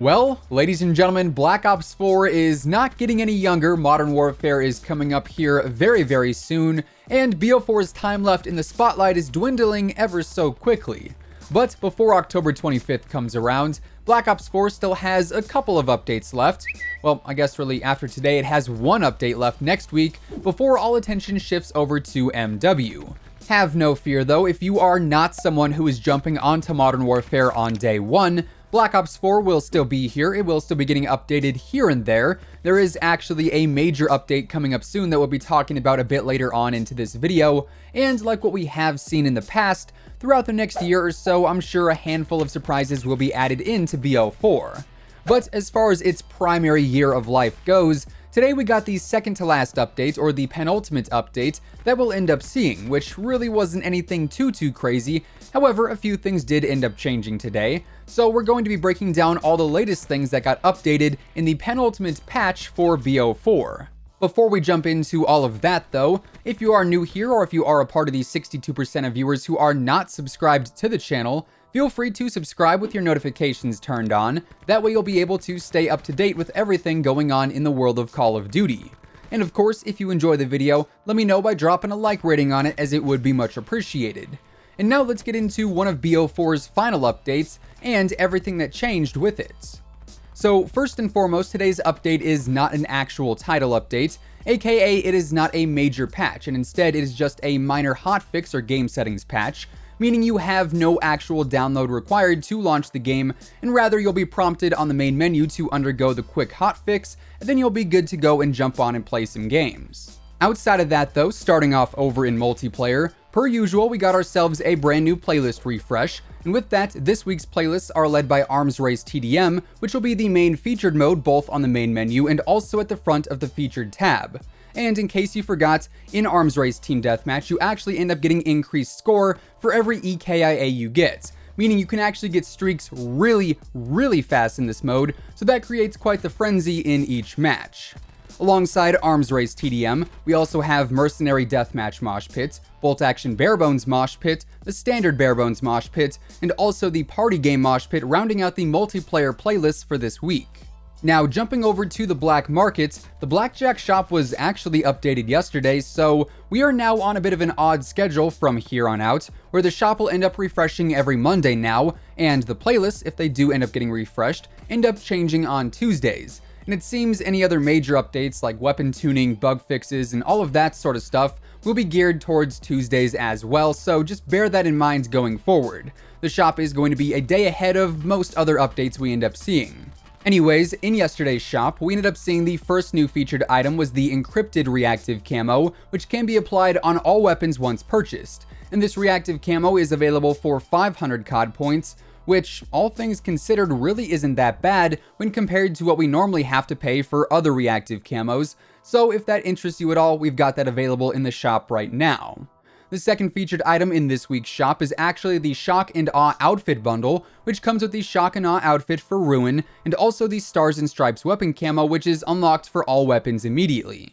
Well, ladies and gentlemen, Black Ops 4 is not getting any younger. Modern Warfare is coming up here very soon, and BO4's time left in the spotlight is dwindling ever so quickly. But before October 25th comes around, Black Ops 4 still has a couple of updates left. Well, I guess really after today it has one update left next week before all attention shifts over to MW. Have no fear though, if you are not someone who is jumping onto Modern Warfare on day one, Black Ops 4 will still be here. It will still be getting updated here and there. There is actually a major update coming up soon that we'll be talking about a bit later on into this video. And like what we have seen in the past, throughout the next year or so, I'm sure a handful of surprises will be added into BO4. But as far as its primary year of life goes, today we got the second to last update, or the penultimate update, that we'll end up seeing, which really wasn't anything too crazy. However, a few things did end up changing today, so we're going to be breaking down all the latest things that got updated in the penultimate patch for BO4. Before we jump into all of that though, if you are new here or if you are a part of the 62% of viewers who are not subscribed to the channel, feel free to subscribe with your notifications turned on. That way you'll be able to stay up to date with everything going on in the world of Call of Duty. And of course, if you enjoy the video, let me know by dropping a like rating on it, as it would be much appreciated. And now let's get into one of BO4's final updates and everything that changed with it. So first and foremost, today's update is not an actual title update, aka it is not a major patch, and instead it is just a minor hotfix or game settings patch, meaning you have no actual download required to launch the game, and rather you'll be prompted on the main menu to undergo the quick hotfix, and then you'll be good to go and jump on and play some games. Outside of that though, starting off over in multiplayer, per usual we got ourselves a brand new playlist refresh, and with that, this week's playlists are led by Arms Race TDM, which will be the main featured mode both on the main menu and also at the front of the featured tab. And in case you forgot, in Arms Race Team Deathmatch, you actually end up getting increased score for every EKIA you get, meaning you can actually get streaks really fast in this mode, so that creates quite the frenzy in each match. Alongside Arms Race TDM, we also have Mercenary Deathmatch Mosh Pit, Bolt Action Barebones Mosh Pit, the Standard Barebones Mosh Pit, and also the Party Game Mosh Pit, rounding out the multiplayer playlists for this week. Now, jumping over to the black market, the Blackjack shop was actually updated yesterday, so we are now on a bit of an odd schedule from here on out, where the shop will end up refreshing every Monday now, and the playlists, if they do end up getting refreshed, end up changing on Tuesdays. And it seems any other major updates like weapon tuning, bug fixes, and all of that sort of stuff will be geared towards Tuesdays as well, so just bear that in mind going forward. The shop is going to be a day ahead of most other updates we end up seeing. Anyways, in yesterday's shop, we ended up seeing the first new featured item was the encrypted reactive camo, which can be applied on all weapons once purchased. And this reactive camo is available for 500 COD points, which, all things considered, really isn't that bad when compared to what we normally have to pay for other reactive camos, so if that interests you at all, we've got that available in the shop right now. The second featured item in this week's shop is actually the Shock and Awe outfit bundle, which comes with the Shock and Awe outfit for Ruin, and also the Stars and Stripes weapon camo, which is unlocked for all weapons immediately.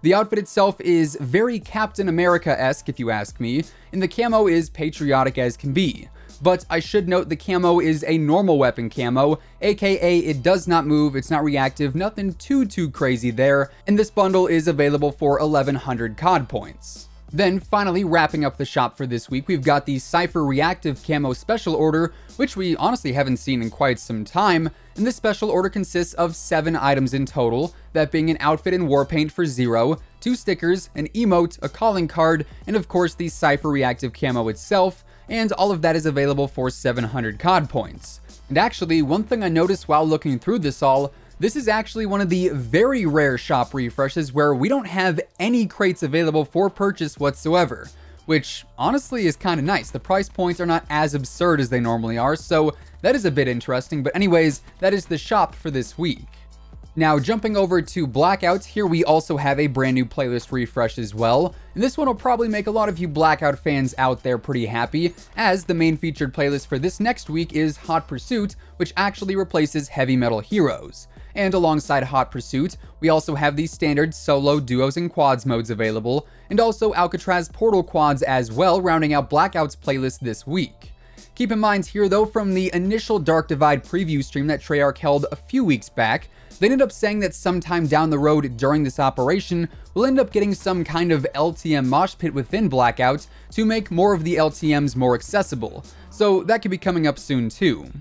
The outfit itself is very Captain America-esque if you ask me, and the camo is patriotic as can be. But I should note the camo is a normal weapon camo, aka it does not move, it's not reactive, nothing too crazy there, and this bundle is available for 1100 COD points. Then finally, wrapping up the shop for this week, we've got the Cypher Reactive Camo Special Order, which we honestly haven't seen in quite some time, and this special order consists of 7 items in total, that being an outfit in Warpaint for 0, 2 stickers, an emote, a calling card, and of course the Cypher Reactive Camo itself, and all of that is available for 700 COD points. And actually, one thing I noticed while looking through this all, this is actually one of the very rare shop refreshes where we don't have any crates available for purchase whatsoever, which honestly is kind of nice. The price points are not as absurd as they normally are, so that is a bit interesting. But anyways, that is the shop for this week. Now, jumping over to Blackout, here we also have a brand new playlist refresh as well, and this one will probably make a lot of you Blackout fans out there pretty happy, as the main featured playlist for this next week is Hot Pursuit, which actually replaces Heavy Metal Heroes. And alongside Hot Pursuit, we also have the standard solo, duos, and quads modes available, and also Alcatraz Portal quads as well, rounding out Blackout's playlist this week. Keep in mind here though, from the initial Dark Divide preview stream that Treyarch held a few weeks back, they ended up saying that sometime down the road during this operation, we'll end up getting some kind of LTM mosh pit within Blackout to make more of the LTMs more accessible, so that could be coming up soon too.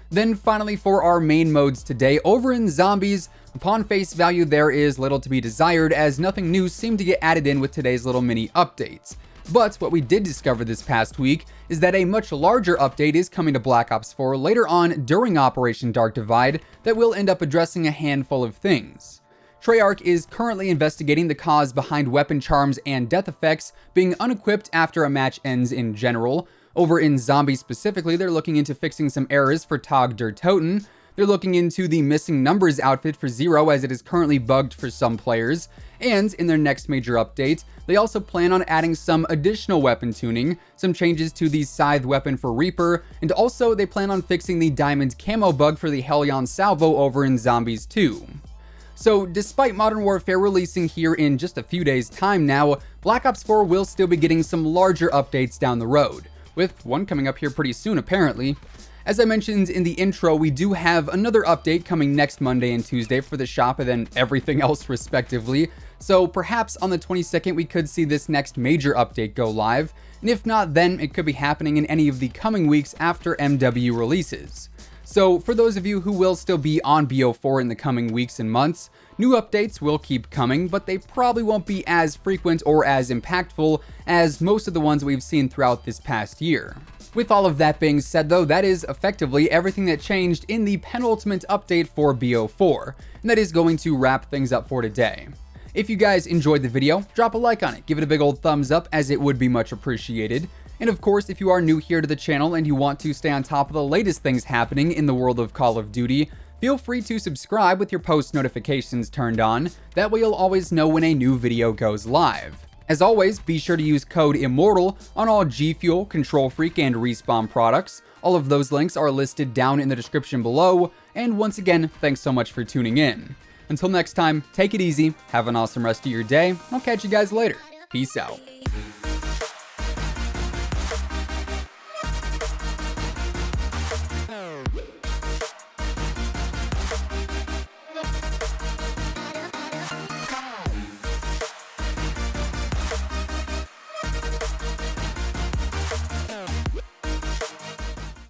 Then finally for our main modes today, over in Zombies, upon face value there is little to be desired as nothing new seemed to get added in with today's little mini updates. But what we did discover this past week is that a much larger update is coming to Black Ops 4 later on during Operation Dark Divide that will end up addressing a handful of things. Treyarch is currently investigating the cause behind weapon charms and death effects being unequipped after a match ends in general. Over in Zombies specifically, they're looking into fixing some errors for Tog Der Toten. They're looking into the missing numbers outfit for Zero as it is currently bugged for some players. And in their next major update, they also plan on adding some additional weapon tuning, some changes to the Scythe weapon for Reaper, and also they plan on fixing the diamond camo bug for the Hellion Salvo over in Zombies 2. So despite Modern Warfare releasing here in just a few days' time now, Black Ops 4 will still be getting some larger updates down the road, with one coming up here pretty soon apparently. As I mentioned in the intro, we do have another update coming next Monday and Tuesday for the shop and then everything else respectively. So perhaps on the 22nd we could see this next major update go live, and if not then it could be happening in any of the coming weeks after MW releases. So for those of you who will still be on BO4 in the coming weeks and months, new updates will keep coming, but they probably won't be as frequent or as impactful as most of the ones we've seen throughout this past year. With all of that being said though, that is effectively everything that changed in the penultimate update for BO4, and that is going to wrap things up for today. If you guys enjoyed the video, drop a like on it, give it a big old thumbs up as it would be much appreciated. And of course, if you are new here to the channel and you want to stay on top of the latest things happening in the world of Call of Duty, feel free to subscribe with your post notifications turned on, that way you'll always know when a new video goes live. As always, be sure to use code IMMORTAL on all G Fuel, Control Freak, and Respawn products. All of those links are listed down in the description below, and once again, thanks so much for tuning in. Until next time, take it easy, have an awesome rest of your day, I'll catch you guys later. Peace out.